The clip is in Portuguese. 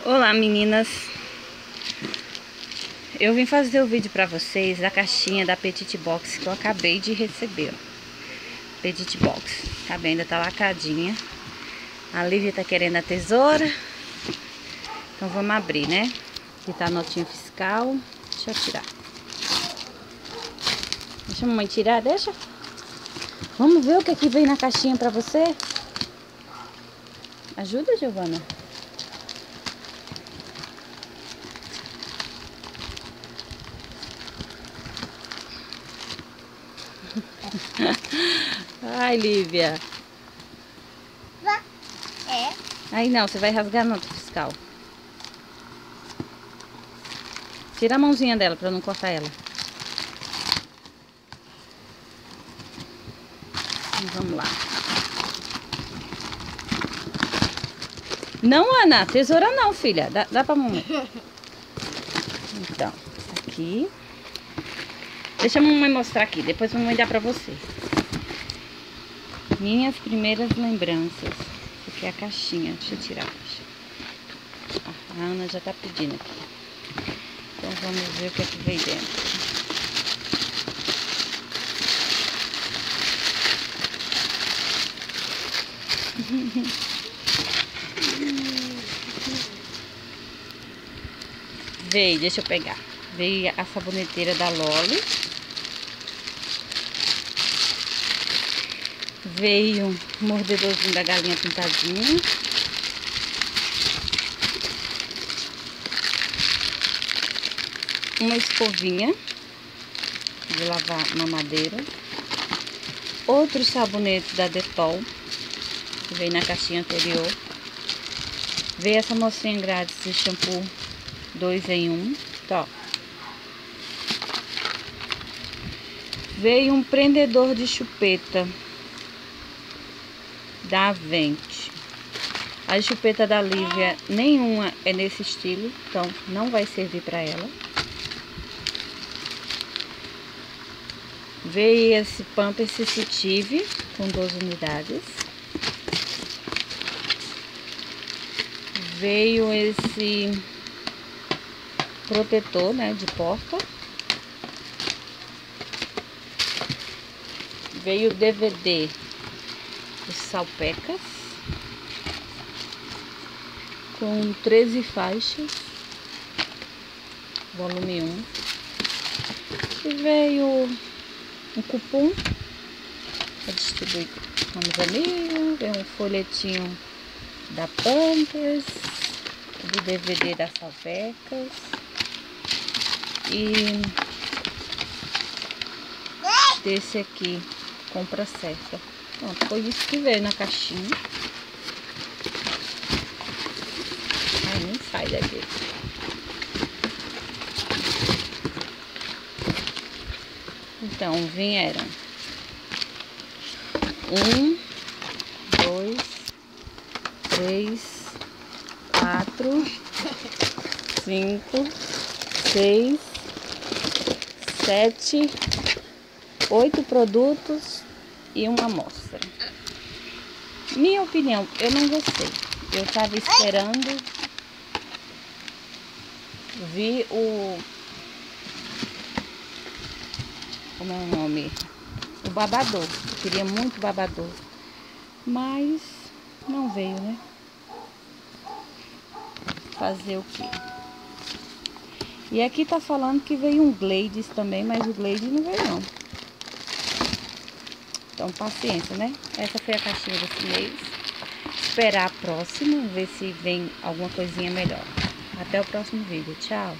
Olá, meninas. Eu vim fazer o vídeo pra vocês da caixinha da Petit Box que eu acabei de receber. Petit Box, tá bem? Ainda tá lacradinha. A Lívia tá querendo a tesoura. Então vamos abrir, né? Aqui tá a notinha fiscal. Deixa eu tirar. Deixa a mamãe tirar, deixa. Vamos ver o que é que vem na caixinha pra você? Ajuda, Giovana. Ai, Lívia. É. Aí não, você vai rasgar a nota fiscal. Tira a mãozinha dela pra eu não cortar ela. Vamos lá. Não, Ana, tesoura não, filha. Dá pra mamãe. Então, aqui. Deixa a mamãe mostrar aqui, depois a mamãe dá pra você. Minhas primeiras lembranças. Isso aqui é a caixinha, deixa eu tirar. A Ana já tá pedindo aqui. Então vamos ver o que é que vem dentro. Veio, deixa eu pegar. Veio a saboneteira da Loli. Veio um mordedorzinho da galinha pintadinha. Uma escovinha de lavar mamadeira. Outro sabonete da Dettol, que veio na caixinha anterior. Veio essa mocinha grátis de shampoo 2 em 1. Tá. Veio um prendedor de chupeta da Avente. A chupeta da Lívia, nenhuma é nesse estilo, então não vai servir para ela. Veio esse Pampers Sensitive com 12 unidades. Veio esse protetor, né, de porta. Veio o DVD dos Salpecas com 13 faixas, volume 1. E veio um cupom para distribuir com os amigos. Veio um folhetinho da Pampers, do DVD das Salpecas e desse aqui, compra certa. Pronto, foi isso que veio na caixinha. Ai, nem sai daqui. Então, vieram 1, 2, 3, 4, 5, 6, 7, 8 produtos e uma amostra. Minha opinião, eu não gostei. Eu tava esperando vir o... como é o nome? O babador. Eu queria muito babador. Mas não veio, né? Fazer o quê? E aqui tá falando que veio um Glades também, mas o Glades não veio não. Então, paciência, né? Essa foi a caixinha desse mês. Esperar a próxima, ver se vem alguma coisinha melhor. Até o próximo vídeo. Tchau!